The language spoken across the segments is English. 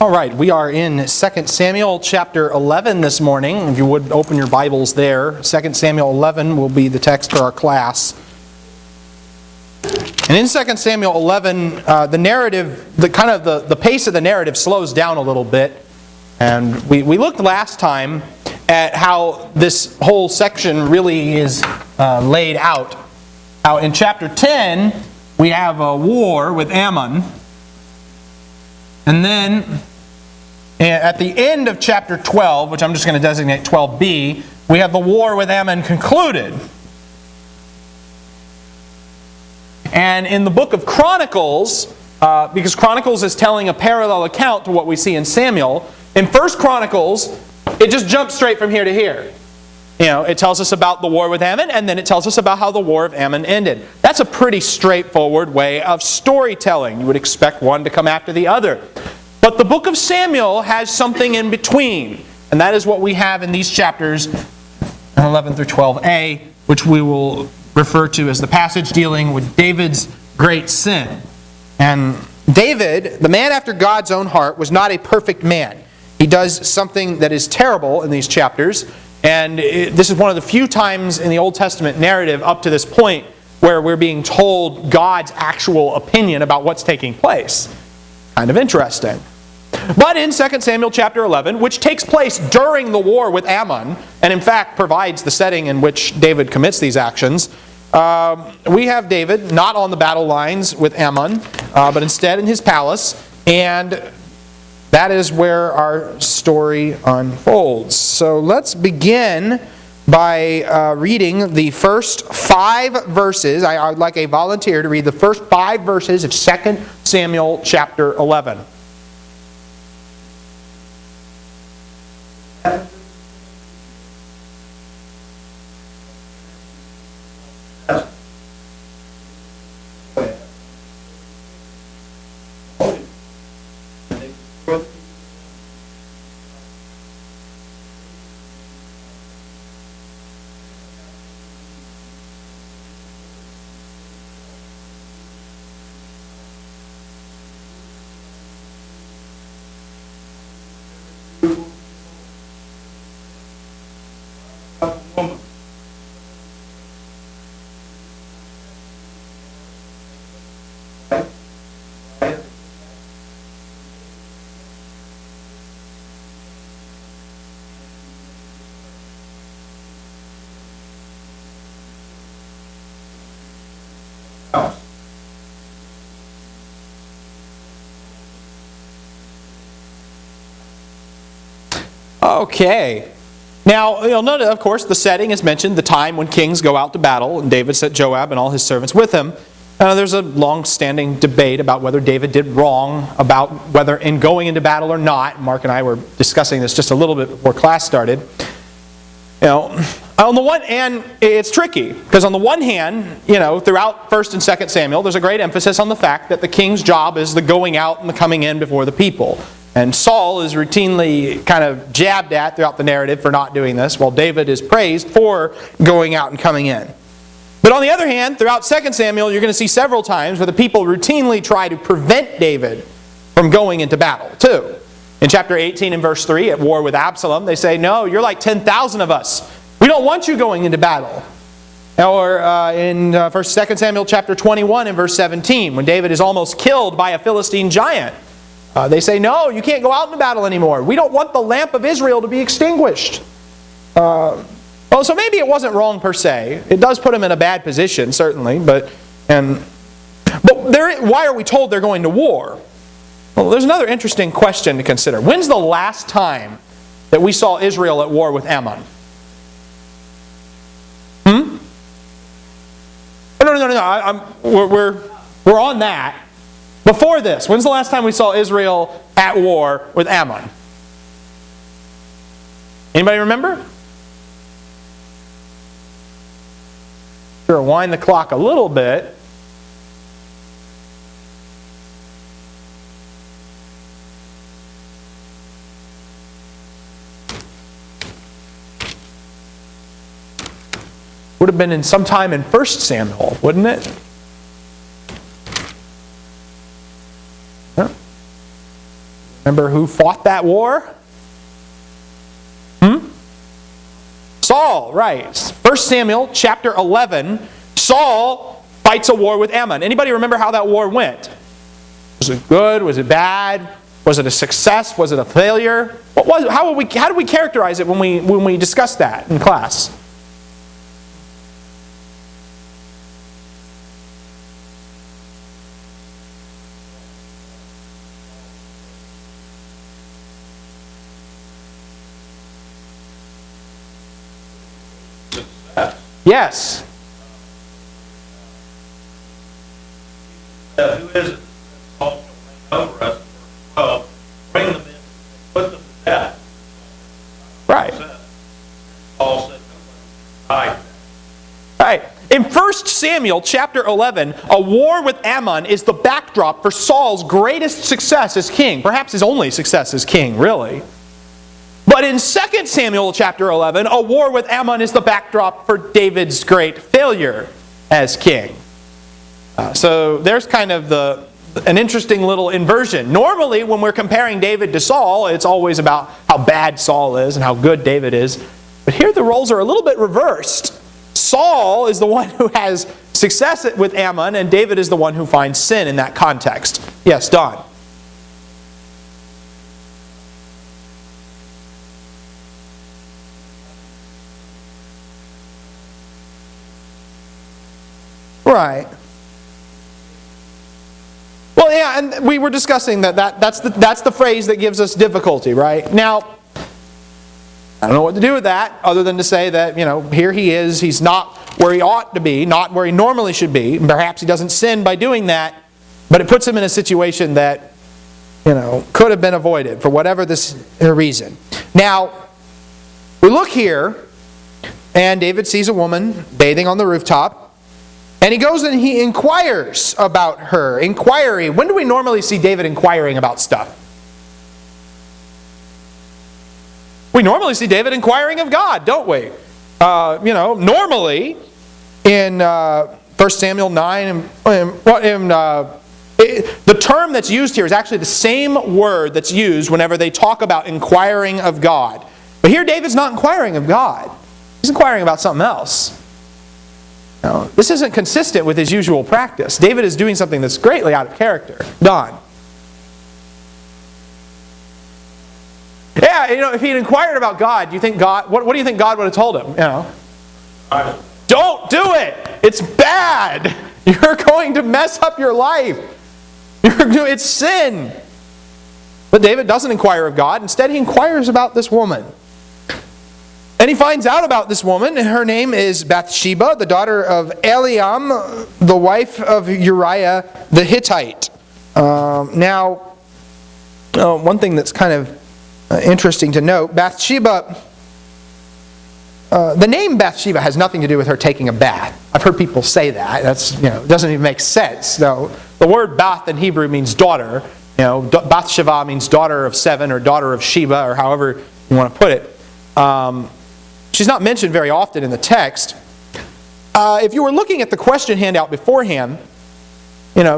All right, we are in 2 Samuel chapter 11 this morning. If you would open your Bibles there. 2 Samuel 11 will be the text for our class. And in 2 Samuel 11, the narrative, the pace of the narrative slows down a little bit. And we looked last time at how this whole section really is laid out. How in chapter 10, we have a war with Ammon. And then at the end of chapter 12, which I'm just going to designate 12b, we have the war with Ammon concluded. And in the book of Chronicles, because Chronicles is telling a parallel account to what we see in Samuel, in 1 Chronicles, it just jumps straight from here to here. You know, it tells us about the war with Ammon, and then it tells us about how the war of Ammon ended. That's a pretty straightforward way of storytelling. You would expect one to come after the other. But the book of Samuel has something in between. And that is what we have in these chapters 11 through 12a, which we will refer to as the passage dealing with David's great sin. And David, the man after God's own heart, was not a perfect man. He does something that is terrible in these chapters. And this is one of the few times in the Old Testament narrative up to this point where we're being told God's actual opinion about what's taking place. Kind of interesting. But in 2 Samuel chapter 11, which takes place during the war with Ammon, and in fact provides the setting in which David commits these actions, we have David not on the battle lines with Ammon, but instead in his palace, and that is where our story unfolds. So let's begin by reading the first 5 verses. I would like a volunteer to read the first 5 verses of 2 Samuel chapter 11. Okay. Now, you'll note, of course, the setting is mentioned, the time when kings go out to battle, and David sent Joab and all his servants with him. There's a long-standing debate about whether David did wrong, about whether in going into battle or not. Mark and I were discussing this just a little bit before class started. You know, on the one hand, it's tricky, because on the one hand, you know, throughout 1 and 2 Samuel, there's a great emphasis on the fact that the king's job is the going out and the coming in before the people. And Saul is routinely kind of jabbed at throughout the narrative for not doing this, while David is praised for going out and coming in. But on the other hand, throughout 2 Samuel, you're going to see several times where the people routinely try to prevent David from going into battle, too. In chapter 18 and verse 3, at war with Absalom, they say, no, you're like 10,000 of us. We don't want you going into battle. Or in 2 Samuel chapter 21 and verse 17, when David is almost killed by a Philistine giant, they say, no, you can't go out into battle anymore. We don't want the lamp of Israel to be extinguished. So maybe it wasn't wrong per se. It does put him in a bad position, certainly. But why are we told they're going to war? Well, there's another interesting question to consider. When's the last time that we saw Israel at war with Ammon? No. We're on that. Before this, when's the last time we saw Israel at war with Ammon? Anybody remember? Sure, wind the clock a little bit. Would have been in sometime in 1 Samuel, wouldn't it? Remember who fought that war? Saul, right. 1 Samuel chapter 11, Saul fights a war with Ammon. Anybody remember how that war went? Was it good? Was it bad? Was it a success? Was it a failure? What was it? How did we characterize it when we discussed that in class? Yes. Who is it that reign over us? Well, bring them in, put them to death. Right. Paul said, right. Right. In 1 Samuel chapter 11, a war with Ammon is the backdrop for Saul's greatest success as king. Perhaps his only success as king, really. But in 2 Samuel chapter 11, a war with Ammon is the backdrop for David's great failure as king. So there's kind of an interesting little inversion. Normally, when we're comparing David to Saul, it's always about how bad Saul is and how good David is. But here the roles are a little bit reversed. Saul is the one who has success with Ammon, and David is the one who finds sin in that context. Yes, Don. Right. Well, yeah, and we were discussing that's the phrase that gives us difficulty, right? Now, I don't know what to do with that other than to say that, here he is, he's not where he ought to be, not where he normally should be. Perhaps he doesn't sin by doing that, but it puts him in a situation that, could have been avoided for whatever this reason. Now, we look here, and David sees a woman bathing on the rooftop. And he goes and he inquires about her. Inquiry. When do we normally see David inquiring about stuff? We normally see David inquiring of God, don't we? Normally in 1 Samuel 9, the term that's used here is actually the same word that's used whenever they talk about inquiring of God. But here David's not inquiring of God. He's inquiring about something else. No, this isn't consistent with his usual practice. David is doing something that's greatly out of character. Don. Yeah, if he had inquired about God, do you think God? What do you think God would have told him? Don't do it. It's bad. You're going to mess up your life. It's sin. But David doesn't inquire of God. Instead, he inquires about this woman. And he finds out about this woman. Her name is Bathsheba, the daughter of Eliam, the wife of Uriah the Hittite. Now, one thing that's kind of interesting to note, Bathsheba, the name Bathsheba has nothing to do with her taking a bath. I've heard people say that. That's, it doesn't even make sense. No, the word Bath in Hebrew means daughter. Bathsheba means daughter of seven or daughter of Sheba or however you want to put it. She's not mentioned very often in the text. If you were looking at the question handout beforehand,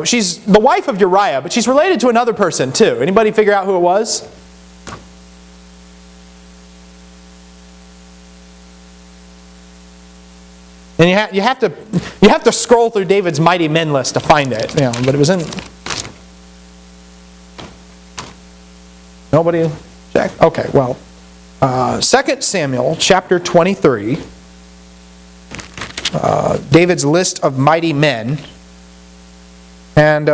she's the wife of Uriah, but she's related to another person too. Anybody figure out who it was? And you have to scroll through David's mighty men list to find it. But it was in. Nobody check? Okay, well. 2 Samuel chapter 23, David's list of mighty men, and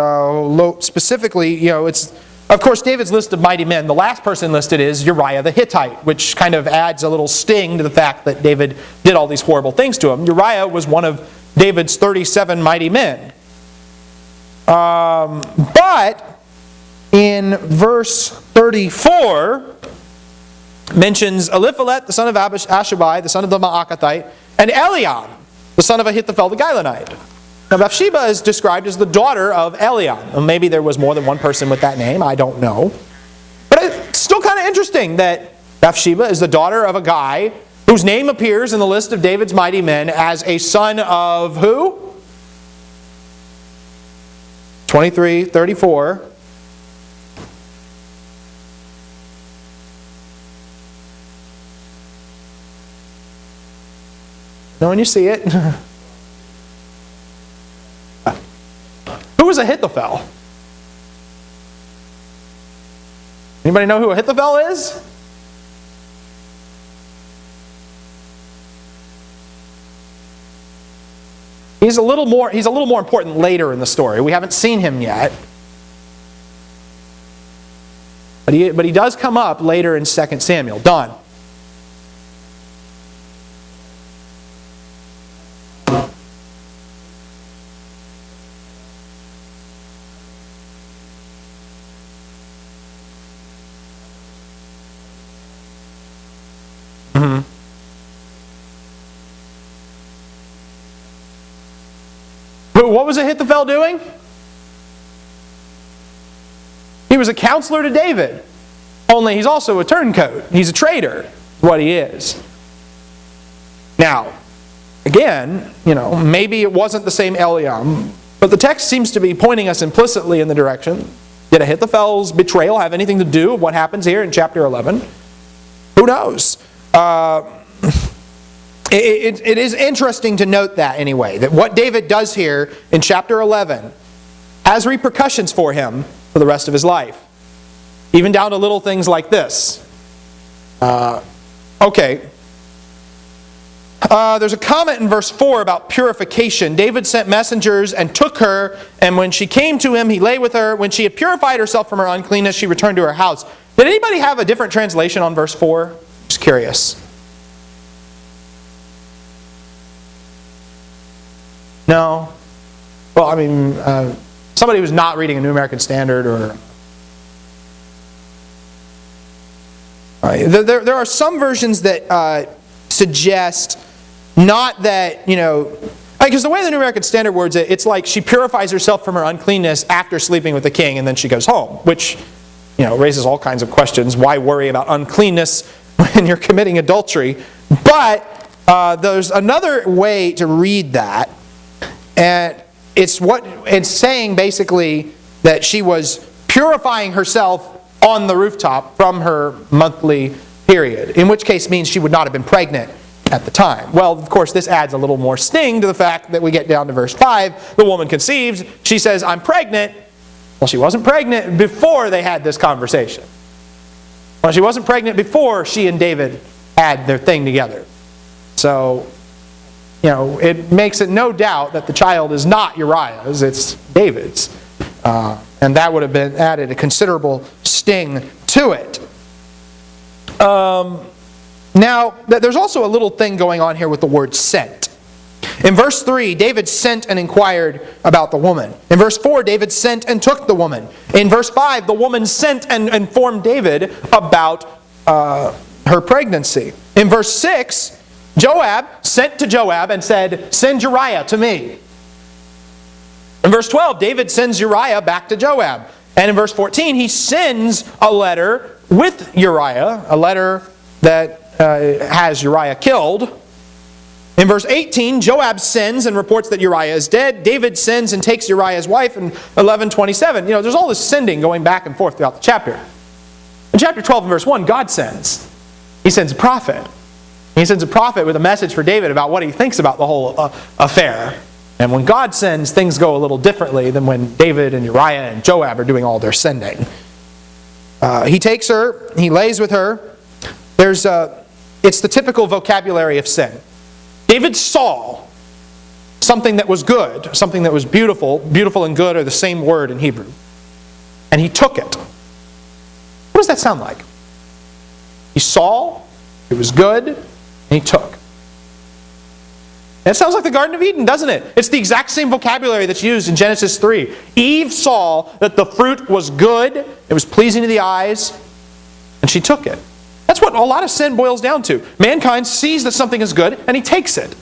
specifically, it's of course David's list of mighty men. The last person listed is Uriah the Hittite, which kind of adds a little sting to the fact that David did all these horrible things to him. Uriah was one of David's 37 mighty men. But in verse 34, mentions Eliphalet, the son of Ashabai, the son of the Maaccathite, and Eliam, the son of Ahithophel the Gilonite. Now Bathsheba is described as the daughter of Eliam. Well, maybe there was more than one person with that name, I don't know. But it's still kind of interesting that Bathsheba is the daughter of a guy whose name appears in the list of David's mighty men as a son of who? 23:34. know when you see it. Who was Ahithophel? Anybody know who Ahithophel is? He's a little more important later in the story. We haven't seen him yet. But he does come up later in 2 Samuel. Don. What was Ahithophel doing? He was a counselor to David. Only he's also a turncoat. He's a traitor, what he is. Now, again, maybe it wasn't the same Eliam, but the text seems to be pointing us implicitly in the direction. Did Ahithophel's betrayal have anything to do with what happens here in chapter 11? Who knows? It is interesting to note that anyway, that what David does here in chapter 11 has repercussions for him for the rest of his life. Even down to little things like this. There's a comment in verse 4 about purification. David sent messengers and took her, and when she came to him, he lay with her. When she had purified herself from her uncleanness, she returned to her house. Did anybody have a different translation on verse 4? Just curious. No? Well, I mean, somebody who's not reading a New American Standard or... There are some versions that suggest not that, because the way the New American Standard words it, it's like she purifies herself from her uncleanness after sleeping with the king and then she goes home, which, raises all kinds of questions. Why worry about uncleanness when you're committing adultery? But there's another way to read that. And it's saying basically that she was purifying herself on the rooftop from her monthly period, in which case means she would not have been pregnant at the time. Well, of course, this adds a little more sting to the fact that we get down to verse 5. The woman conceives. She says, I'm pregnant. Well, she wasn't pregnant before they had this conversation. Well, she wasn't pregnant before she and David had their thing together. So... it makes it no doubt that the child is not Uriah's, it's David's. And that would have been added a considerable sting to it. Now, there's also a little thing going on here with the word sent. In verse 3, David sent and inquired about the woman. In verse 4, David sent and took the woman. In verse 5, the woman sent and informed David about her pregnancy. In verse 6, Joab sent to Joab and said, send Uriah to me. In verse 12, David sends Uriah back to Joab. And in verse 14, he sends a letter with Uriah, a letter that has Uriah killed. In verse 18, Joab sends and reports that Uriah is dead. David sends and takes Uriah's wife in 11:27. There's all this sending going back and forth throughout the chapter. In chapter 12 and verse 1, God sends. He sends a prophet. He sends a prophet with a message for David about what he thinks about the whole affair. And when God sends, things go a little differently than when David and Uriah and Joab are doing all their sending. He takes her, he lays with her. It's the typical vocabulary of sin. David saw something that was good, something that was beautiful. Beautiful and good are the same word in Hebrew. And he took it. What does that sound like? He saw, it was good, and he took. It sounds like the Garden of Eden, doesn't it? It's the exact same vocabulary that's used in Genesis 3. Eve saw that the fruit was good, it was pleasing to the eyes, and she took it. That's what a lot of sin boils down to. Mankind sees that something is good, and he takes it.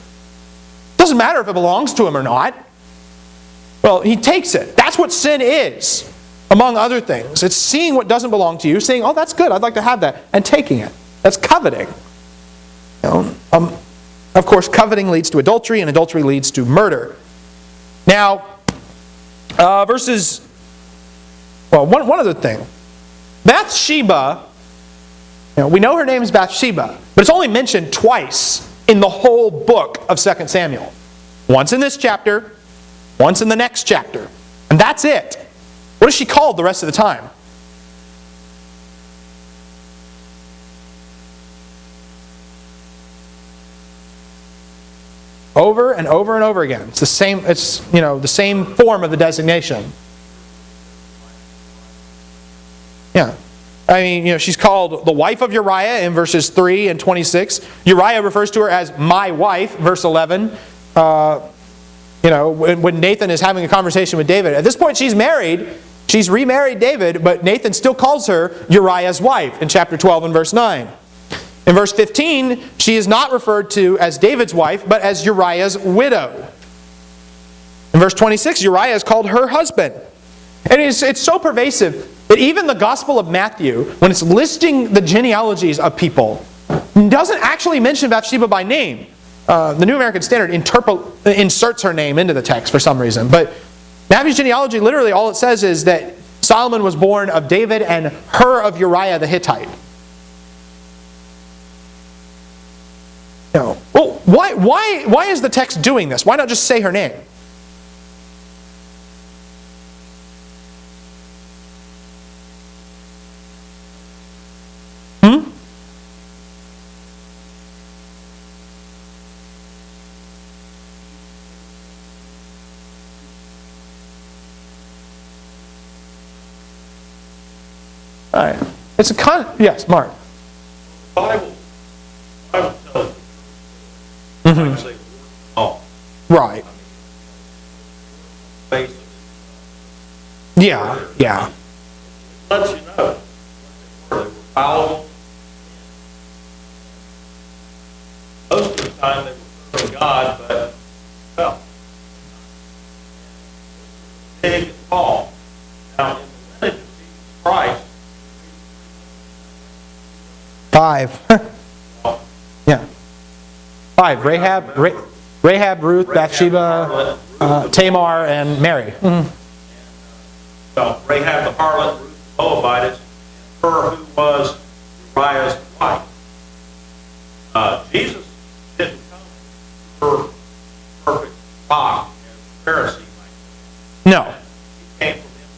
Doesn't matter if it belongs to him or not. Well, he takes it. That's what sin is, among other things. It's seeing what doesn't belong to you, saying, oh, that's good, I'd like to have that, and taking it. That's coveting. Of course, coveting leads to adultery, and adultery leads to murder. Now, one other thing. Bathsheba, we know her name is Bathsheba, but it's only mentioned twice in the whole book of 2 Samuel. Once in this chapter, once in the next chapter. And that's it. What is she called the rest of the time? Over and over and over again. It's the same, the same form of the designation. Yeah. I mean, she's called the wife of Uriah in verses 3 and 26. Uriah refers to her as my wife, verse 11. When Nathan is having a conversation with David. At this point she's married. She's remarried David, but Nathan still calls her Uriah's wife in chapter 12 and verse 9. In verse 15, she is not referred to as David's wife, but as Uriah's widow. In verse 26, Uriah is called her husband. And it's so pervasive that even the Gospel of Matthew, when it's listing the genealogies of people, doesn't actually mention Bathsheba by name. The New American Standard inserts her name into the text for some reason. But Matthew's genealogy, literally all it says is that Solomon was born of David and her of Uriah the Hittite. Well, why is the text doing this? Why not just say her name? All right. It's yes, Mark. The Bible tells the truth. Say, oh, right. Face of Yeah. it lets you know they were fallible. Most of the time they were serving God, but well, big and small. Now, in the lineage of Jesus Christ, 5. Yeah. 5. Rahab, Ruth, Bathsheba, Tamar, and Mary. Mm-hmm. Well, Rahab the harlot, Ruth the Moabitess, and her who was Uriah's wife. Jesus didn't come her perfect flock as a Pharisee might. No. He came from him.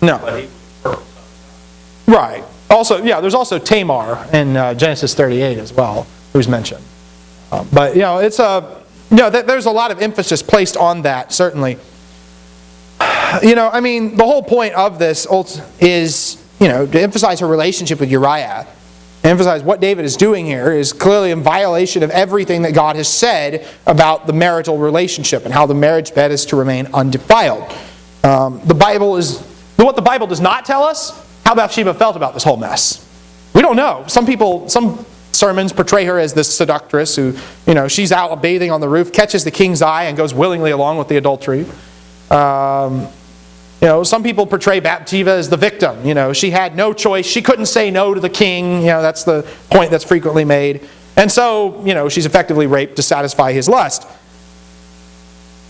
No. But he was the perfect son of God. Right. Also, there's also Tamar in Genesis 38 as well, who's mentioned. But there's a lot of emphasis placed on that, certainly. The whole point of this is, to emphasize her relationship with Uriah, emphasize what David is doing here is clearly in violation of everything that God has said about the marital relationship and how the marriage bed is to remain undefiled. What the Bible does not tell us, how Bathsheba felt about this whole mess. We don't know. Some sermons portray her as this seductress who, she's out bathing on the roof, catches the king's eye, and goes willingly along with the adultery. Some people portray Bathsheba as the victim. She had no choice. She couldn't say no to the king. That's the point that's frequently made. And so, she's effectively raped to satisfy his lust.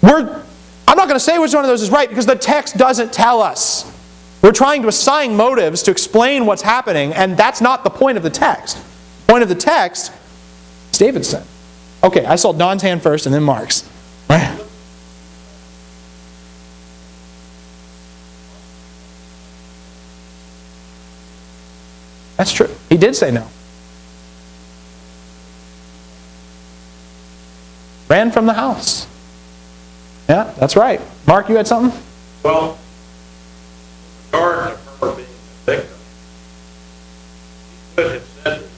I'm not going to say which one of those is right because the text doesn't tell us. We're trying to assign motives to explain what's happening, and that's not the point of the text. The point of the text is David's sin. Okay, I saw Don's hand first and then Mark's. Right? That's true. He did say no. Ran from the house. Yeah, that's right. Mark, you had something? Well, in regard to her being a victim, he could have said this,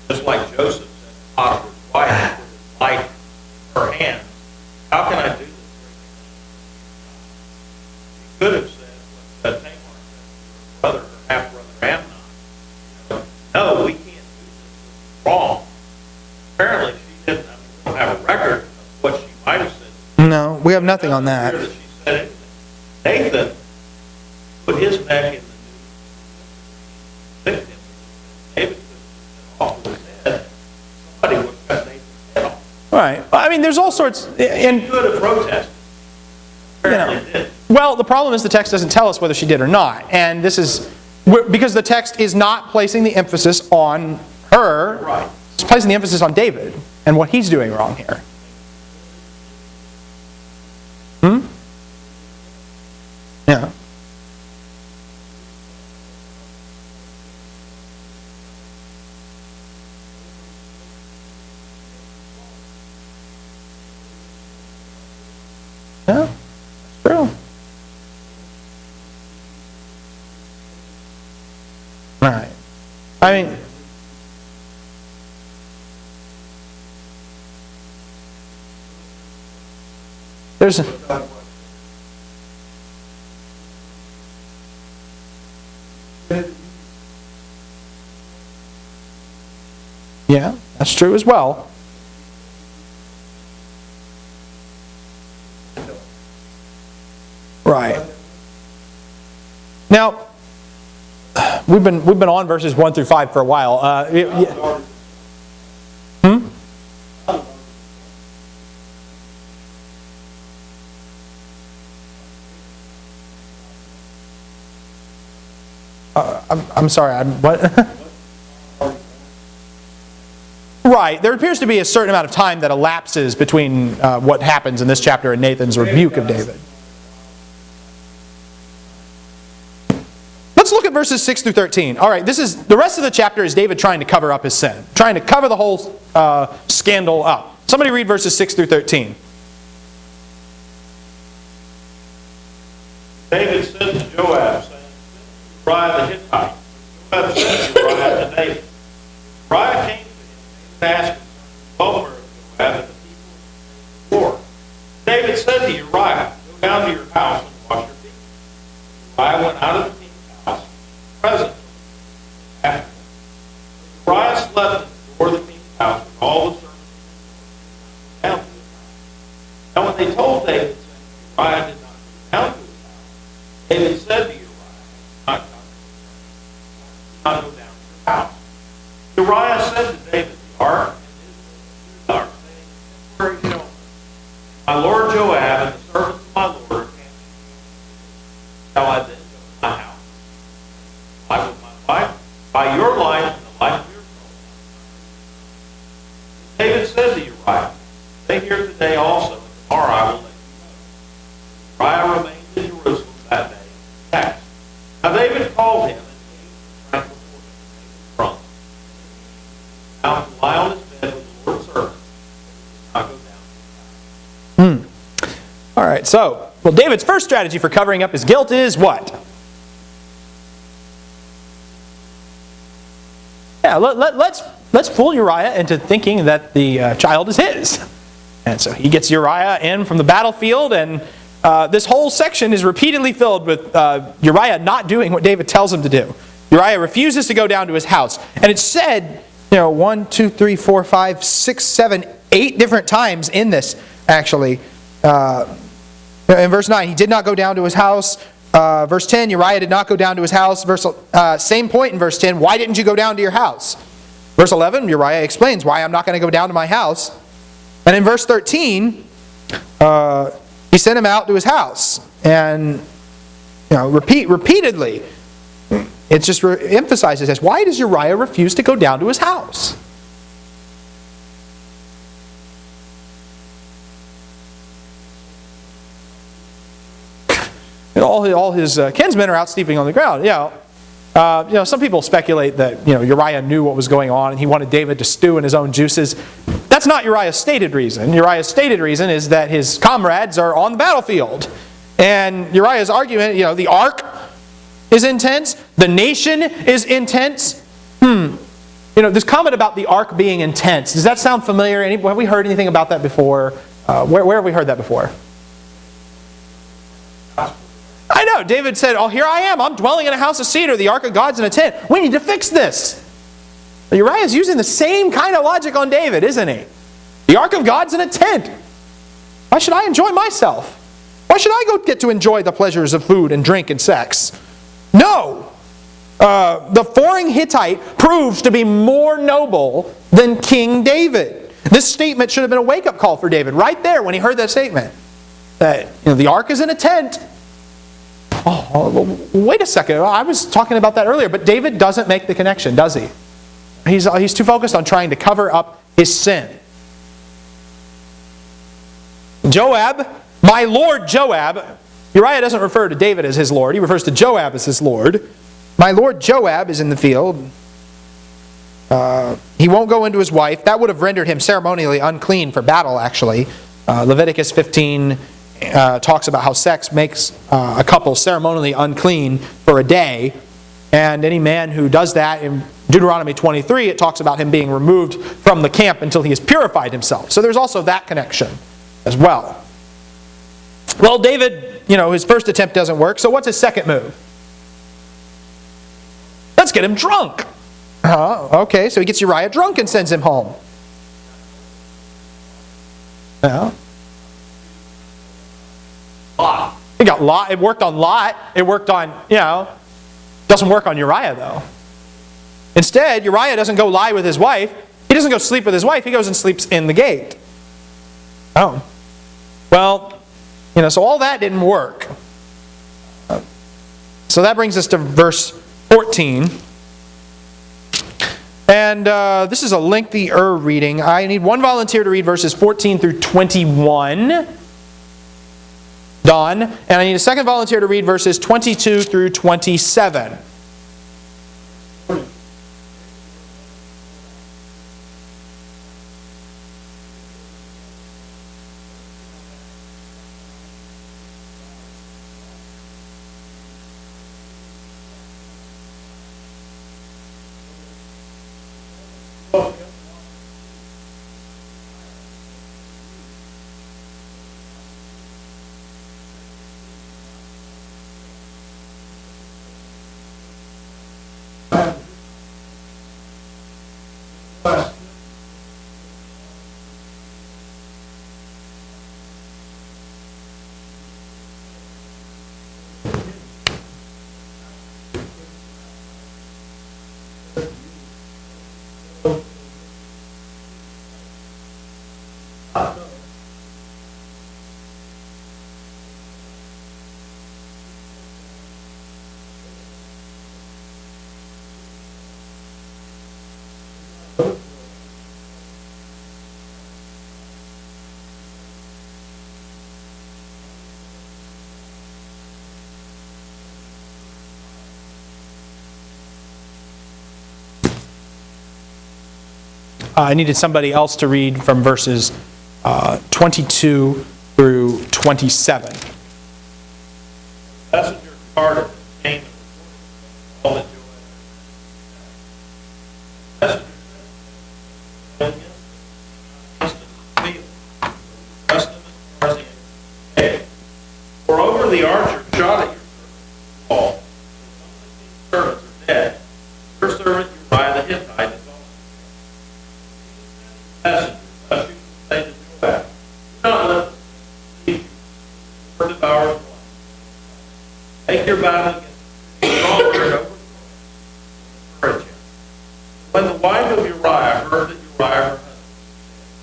just like Joseph said, Potiphar's wife, with his life in her hands, how can I do this? He could have said what Tamar said to her brother, her half-brother Amnon. No, we can't do this. This is wrong. Apparently she didn't. We don't have a record of what she might have said. No, we have nothing on that. She said anything. Nathan put his neck in the news. Victim. David could have off his head. Somebody would have cut Nathan's head off. Right. There's all sorts. He could have protested. Apparently did. Well, the problem is the text doesn't tell us whether she did or not. And this is because the text is not placing the emphasis on her. Right. It's placing the emphasis on David and what he's doing wrong here. Yeah. Yeah, that's true. All right. I mean, there's yeah, that's true as well. Right. Now, we've been on verses 1 through 5 for a while. I'm sorry. What? Right. There appears to be a certain amount of time that elapses between what happens in this chapter and Nathan's rebuke of David. Let's look at verses 6 through 13. All right, the rest of the chapter is David trying to cover up his sin, trying to cover the whole scandal up. Somebody read verses 6 through 13. David said to Joab, saying, Uriah the Hittite. Joab said to Uriah to David. Uriah came to him and asked him the welfare of Joab and the people of war. David said to Uriah, go down to your house and wash your feet. Uriah went out of the king's house, present after him. Uriah slept at the door of the king's house with all the servants down to his house. Now when they told David, saying, Uriah did not go down to his house, David said to Uriah, not go down to your house. Uriah said to David, the ark and his ark, saying, where is your my lord Joab and the servants of my lord are camping. Shall I then go to my house? I with my life, by your life and the life of your soul. David said to Uriah, stay here today also, and tomorrow I will let you go. Uriah remained in Jerusalem that day. Next. Now David called him and drank before him, and made him drunk. Now to lie on his bed with the Lord's servant, and he did not go down to his house. All right, so, well, David's first strategy for covering up his guilt is what? Yeah, let's fool Uriah into thinking that the child is his. And so he gets Uriah in from the battlefield, and this whole section is repeatedly filled with Uriah not doing what David tells him to do. Uriah refuses to go down to his house. And it's said, 1, 2, 3, 4, 5, 6, 7, 8 different times in this, actually. In verse 9, he did not go down to his house. Verse 10, Uriah did not go down to his house. Same point in verse 10, why didn't you go down to your house? Verse 11, Uriah explains why I'm not going to go down to my house. And in verse 13, he sent him out to his house. And repeatedly, it just emphasizes this. Why does Uriah refuse to go down to his house? And all his kinsmen are out sleeping on the ground. Some people speculate that Uriah knew what was going on and he wanted David to stew in his own juices. That's not Uriah's stated reason. Uriah's stated reason is that his comrades are on the battlefield. And Uriah's argument, the ark is intense. The nation is intense. This comment about the ark being intense, does that sound familiar? Have we heard anything about that before? Where have we heard that before? I know. David said, here I am. I'm dwelling in a house of cedar. The ark of God's in a tent. We need to fix this. Uriah's using the same kind of logic on David, isn't he? The ark of God's in a tent. Why should I enjoy myself? Why should I go get to enjoy the pleasures of food and drink and sex? No. The foreign Hittite proves to be more noble than King David. This statement should have been a wake-up call for David right there when he heard that statement. That the ark is in a tent. Oh, wait a second. I was talking about that earlier, but David doesn't make the connection, does he? He's too focused on trying to cover up his sin. Joab, my lord Joab, Uriah doesn't refer to David as his lord. He refers to Joab as his lord. My lord Joab is in the field. He won't go into his wife. That would have rendered him ceremonially unclean for battle, actually. Leviticus 15 talks about how sex makes a couple ceremonially unclean for a day. And any man who does that, in Deuteronomy 23, it talks about him being removed from the camp until he has purified himself. So there's also that connection as well. Well, David, his first attempt doesn't work, so what's his second move? Let's get him drunk. Okay, so he gets Uriah drunk and sends him home. Yeah. Lot. He got Lot. It worked on Lot. It worked on, doesn't work on Uriah though. Instead, Uriah doesn't go lie with his wife. He doesn't go sleep with his wife. He goes and sleeps in the gate. Oh. Well, so all that didn't work. So that brings us to verse 14. And this is a lengthier reading. I need one volunteer to read verses 14 through 21. Don. And I need a second volunteer to read verses 22 through 27. I needed somebody else to read from verses 22 through 27. Messenger departed, came and reported all that Joab. Messenger said, against the field, pressed them as far as the end. Moreover, the archer shot at your servant wall. Some of the king's servants are dead. Your servant Uriah the Hittite is also dead. Messenger, thus you say to Joab, do not let us leave you, or devour his life. Make your battle against him stronger and overthrow him. Encourage him. When the wife of Uriah heard that Uriah her husband was dead,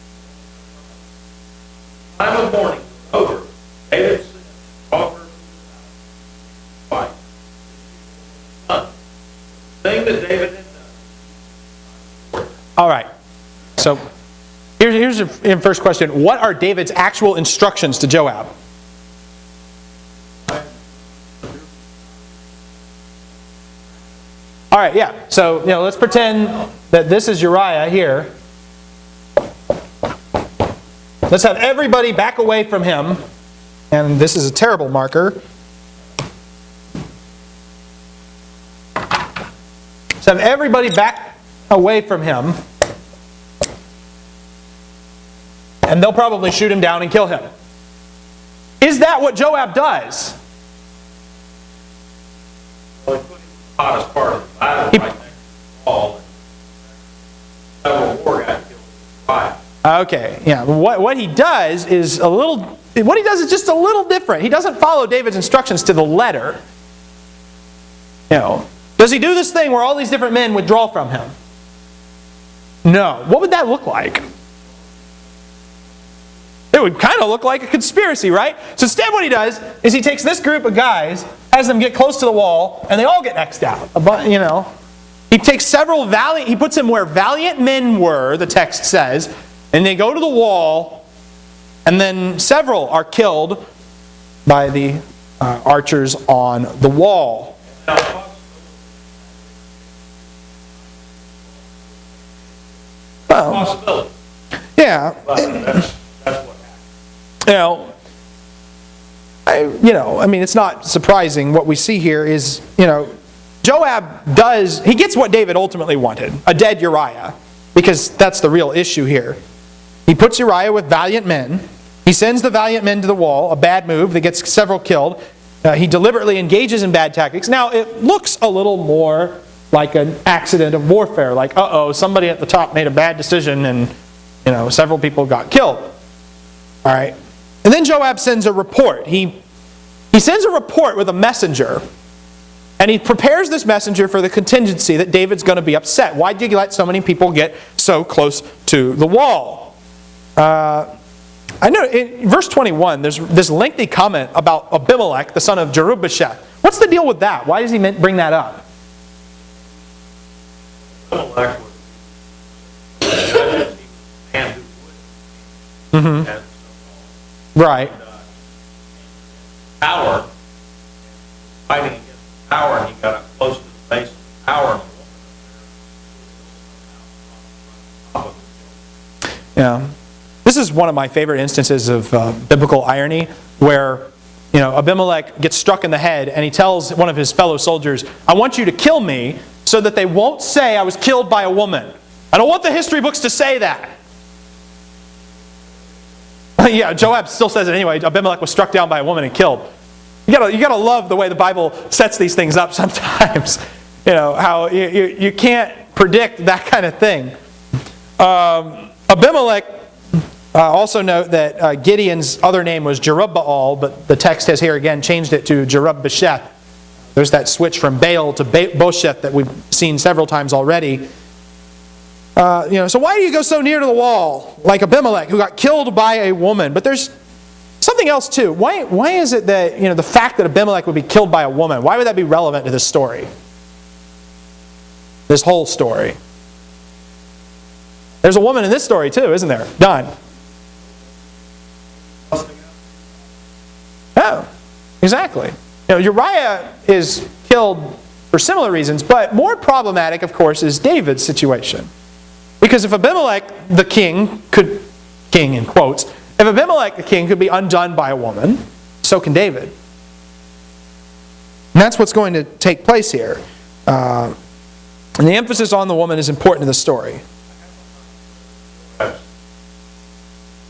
the time of mourning was over. David sent and brought her to his wife. Son, the thing that David had done. All right. So here's the first question. What are David's actual instructions to Joab? All right, yeah. So, let's pretend that this is Uriah here. Let's have everybody back away from him. And this is a terrible marker. Let's have everybody back away from him. And they'll probably shoot him down and kill him. Is that what Joab does? Well, he put him in the hottest part of the battle right next to the wall. Several more got killed with Uriah. Okay, yeah. What he does is just a little different. He doesn't follow David's instructions to the letter. Does he do this thing where all these different men withdraw from him? No. What would that look like? It would kind of look like a conspiracy, right? So instead what he does is he takes this group of guys, has them get close to the wall, and they all get X'd out. He takes several valiant, he puts him where valiant men were, the text says, and they go to the wall, and then several are killed by the archers on the wall. Possibility. Yeah. But that's what happened. I mean, it's not surprising. What we see here is, Joab he gets what David ultimately wanted, a dead Uriah, because that's the real issue here. He puts Uriah with valiant men. He sends the valiant men to the wall, a bad move that gets several killed. He deliberately engages in bad tactics. Now, it looks a little more like an accident of warfare, like, somebody at the top made a bad decision and, several people got killed. All right. And then Joab sends a report. He sends a report with a messenger. And he prepares this messenger for the contingency that David's going to be upset. Why did you let so many people get so close to the wall? I know in verse 21, there's this lengthy comment about Abimelech, the son of Jerubbaal. What's the deal with that? Why does he bring that up? Abimelech was a man who would. And Right. power, fighting against the power, and he got up close to the base of the tower. Yeah. This is one of my favorite instances of biblical irony, where Abimelech gets struck in the head and he tells one of his fellow soldiers, I want you to kill me so that they won't say I was killed by a woman. I don't want the history books to say that. Yeah, Joab still says it anyway. Abimelech was struck down by a woman and killed. You gotta love the way the Bible sets these things up sometimes. How you can't predict that kind of thing. Abimelech, also note that Gideon's other name was Jerubbaal, but the text has here again changed it to Jerubbaal. There's that switch from Baal to Bosheth that we've seen several times already. So why do you go so near to the wall, like Abimelech, who got killed by a woman? But there's something else too. Why is it that the fact that Abimelech would be killed by a woman, why would that be relevant to this story? This whole story. There's a woman in this story too, isn't there? Done. Oh, exactly. Uriah is killed for similar reasons, but more problematic, of course, is David's situation. Because if Abimelech, the king in quotes, if Abimelech, the king, could be undone by a woman, so can David. And that's what's going to take place here. And the emphasis on the woman is important to the story.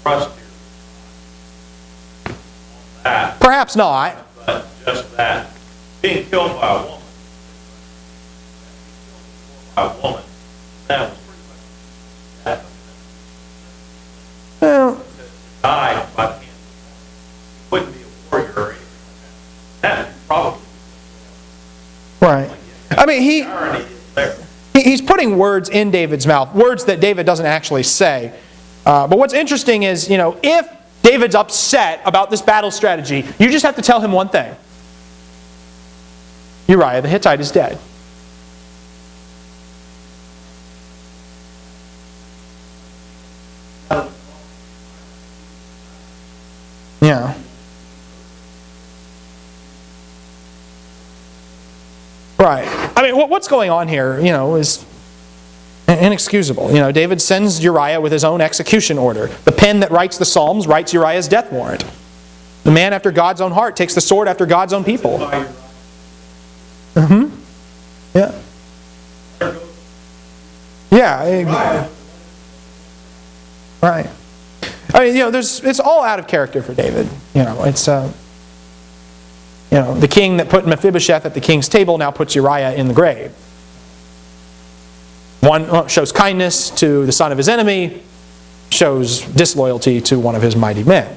Trust here. That, Perhaps not. but just that. Being killed by a woman. That was pretty much that. Well, Died by the hand of the woman. He wouldn't be a warrior or anything like that. That would probably right. I mean, the irony is there. he's putting words in David's mouth, words that David doesn't actually say. But what's interesting is, if David's upset about this battle strategy, you just have to tell him one thing. Uriah the Hittite is dead. Yeah. Right. I mean, what's going on here, is inexcusable. David sends Uriah with his own execution order. The pen that writes the Psalms writes Uriah's death warrant. The man after God's own heart takes the sword after God's own people. Yeah. Yeah. Right. I mean, it's all out of character for David. It's the king that put Mephibosheth at the king's table now puts Uriah in the grave. One shows kindness to the son of his enemy, shows disloyalty to one of his mighty men.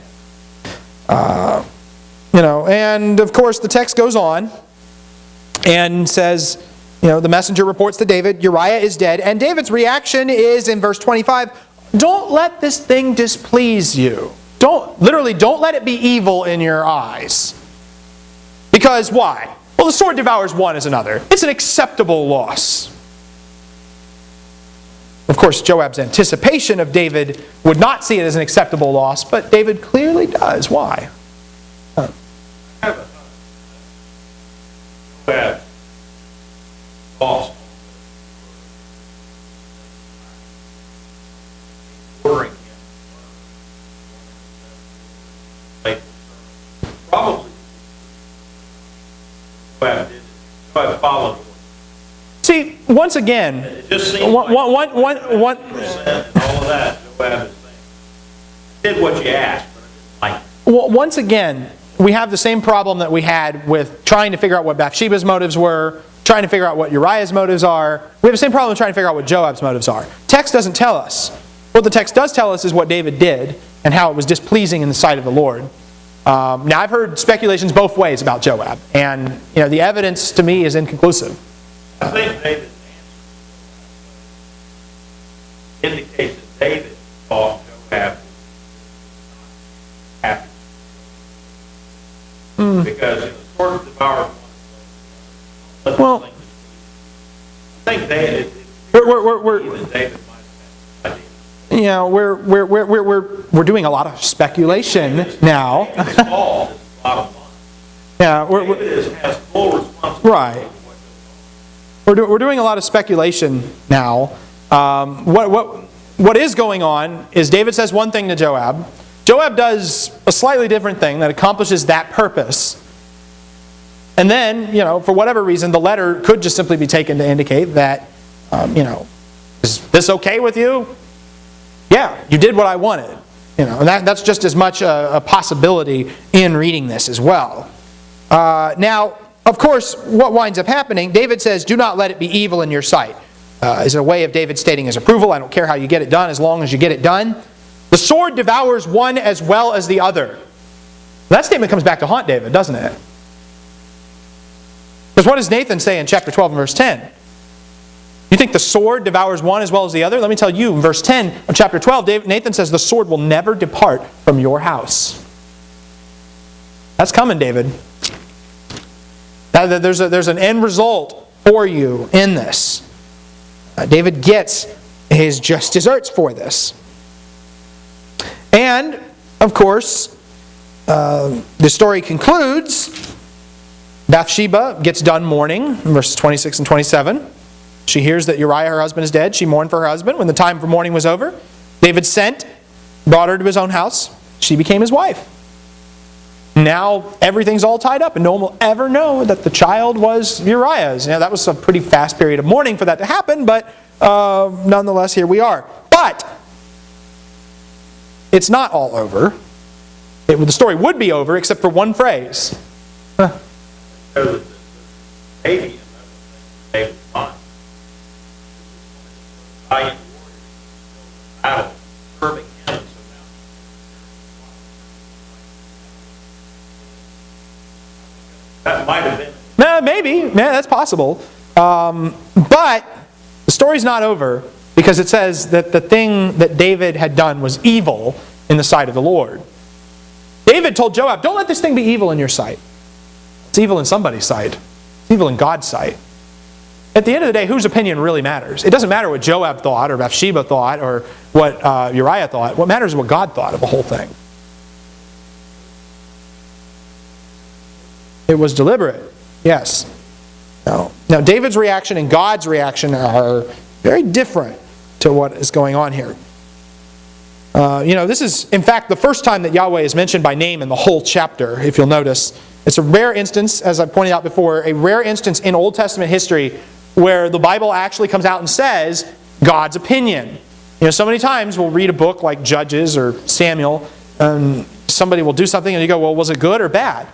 And of course the text goes on and says, the messenger reports to David, Uriah is dead, and David's reaction is in verse 25, don't let this thing displease you. Don't let it be evil in your eyes. Because why? Well, the sword devours one as another. It's an acceptable loss. Of course, Joab's anticipation of David would not see it as an acceptable loss, but David clearly does. Why? Joab lost ordering him probably Joab did it. Joab followed orders. See, once again, It just seems one- like one- one- one- percent and all of that, Joab is saying, did what you asked, but I didn't like it. well, once again, we have the same problem that we had with trying to figure out what Bathsheba's motives were, trying to figure out what Uriah's motives are. We have the same problem with trying to figure out what Joab's motives are. Text doesn't tell us. What the text does tell us is what David did and how it was displeasing in the sight of the Lord. Now, I've heard speculations both ways about Joab, and the evidence to me is inconclusive. I think David's answer indicates that David thought Joab was happy. Because the sword devoured one. Well, I think David, we're David might have had an idea. we're doing a lot of speculation now. His fault is a lot of money. Yeah, David has full responsibility. right. We're doing a lot of speculation now. What is going on is David says one thing to Joab. Joab does a slightly different thing that accomplishes that purpose. And then, for whatever reason, the letter could just simply be taken to indicate that, is this okay with you? Yeah, you did what I wanted. And that's just as much a possibility in reading this as well. Now, of course, what winds up happening, David says, do not let it be evil in your sight. Is a way of David stating his approval. I don't care how you get it done as long as you get it done. The sword devours one as well as the other. That statement comes back to haunt David, doesn't it? Because what does Nathan say in chapter 12 and verse 10? You think the sword devours one as well as the other? Let me tell you, in verse 10 of chapter 12, Nathan says the sword will never depart from your house. That's coming, David. Now, there's an end result for you in this. David gets his just deserts for this. And, of course, the story concludes. Bathsheba gets done mourning, in verses 26 and 27. She hears that Uriah, her husband, is dead. She mourned for her husband. When the time for mourning was over, David brought her to his own house. She became his wife. Now everything's all tied up and no one will ever know that the child was Uriah's. That was a pretty fast period of mourning for that to happen, but nonetheless, here we are. But it's not all over. The story would be over except for one phrase. So the baby and David's mind. Valiant warrior, battle, serving him, so now that might have been. Maybe. Yeah, that's possible. But the story's not over because it says that the thing that David had done was evil in the sight of the Lord. David told Joab, don't let this thing be evil in your sight. It's evil in somebody's sight. It's evil in God's sight. At the end of the day, whose opinion really matters? It doesn't matter what Joab thought or Bathsheba thought or what Uriah thought. What matters is what God thought of the whole thing. It was deliberate. Yes. Now, David's reaction and God's reaction are very different to what is going on here. This is, in fact, the first time that Yahweh is mentioned by name in the whole chapter, if you'll notice. It's a rare instance, as I pointed out before, a rare instance in Old Testament history where the Bible actually comes out and says God's opinion. So many times we'll read a book like Judges or Samuel, and somebody will do something and you go, well, was it good or bad?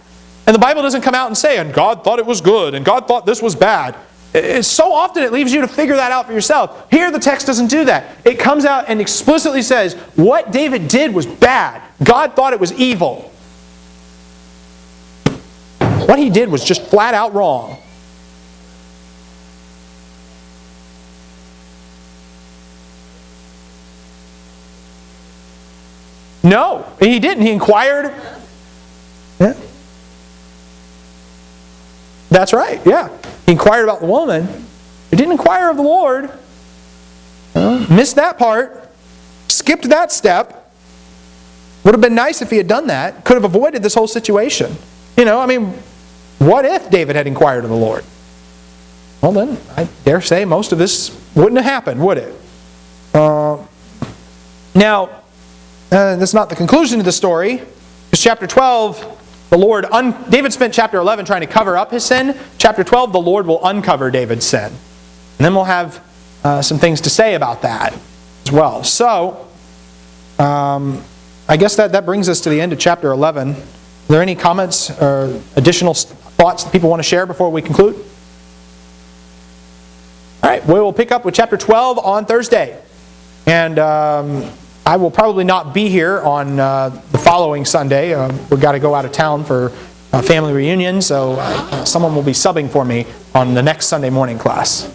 And the Bible doesn't come out and say, and God thought it was good, and God thought this was bad. So often it leaves you to figure that out for yourself. Here the text doesn't do that. It comes out and explicitly says, what David did was bad. God thought it was evil. What he did was just flat out wrong. No, he didn't. He inquired. Yeah. That's right, yeah. He inquired about the woman. He didn't inquire of the Lord. Missed that part. Skipped that step. Would have been nice if he had done that. Could have avoided this whole situation. What if David had inquired of the Lord? Well then, I dare say most of this wouldn't have happened, would it? Now, that's not the conclusion of the story. Because chapter 12, David spent chapter 11 trying to cover up his sin. Chapter 12, the Lord will uncover David's sin. And then we'll have some things to say about that as well. So, I guess that brings us to the end of chapter 11. Are there any comments or additional thoughts that people want to share before we conclude? All right, we will pick up with chapter 12 on Thursday. And I will probably not be here on the following Sunday. We've got to go out of town for a family reunion, so someone will be subbing for me on the next Sunday morning class.